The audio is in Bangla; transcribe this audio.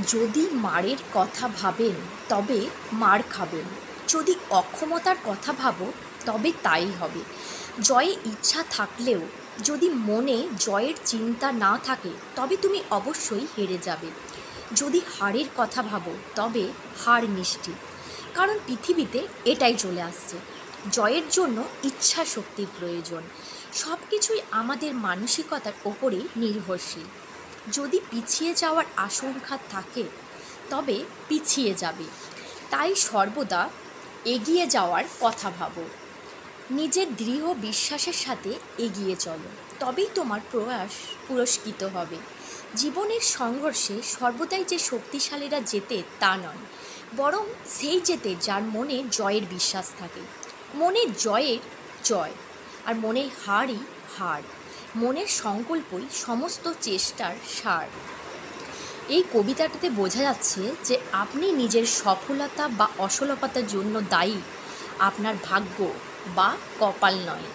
যদি মারের কথা ভাবেন তবে মার খাবেন, যদি অক্ষমতার কথা ভাবো তবে তাই হবে। জয়ে ইচ্ছা থাকলেও যদি মনে জয়ের চিন্তা না থাকে তবে তুমি অবশ্যই হেরে যাবে। যদি হারের কথা ভাবো তবে হার মিষ্টি, কারণ পৃথিবীতে এটাই চলে আসছে। জয়ের জন্য ইচ্ছা শক্তির প্রয়োজন। সব কিছুই আমাদের মানসিকতার ওপরেই নির্ভরশীল। যদি পিছিয়ে যাওয়ার আশঙ্কা থাকে তবে পিছিয়ে যাবে, তাই সর্বদা এগিয়ে যাওয়ার কথা ভাবো। নিজের দৃঢ় বিশ্বাসের সাথে এগিয়ে চলো, তবেই তোমার প্রয়াস পুরস্কৃত হবে। জীবনের সংঘর্ষে সর্বদাই যে শক্তিশালীরা জেতে তা নয়, বরং সেই জেতে যার মনে জয়ের বিশ্বাস থাকে। মনে জয়ের জয়, আর মনে হারই হার। মনের সংকল্পই সমস্ত চেষ্টার সার। এই কবিতাটাতে বোঝা যাচ্ছে যে আপনি নিজের সফলতা বা অসফলতার জন্য দায়ী, আপনার ভাগ্য বা কপাল নয়।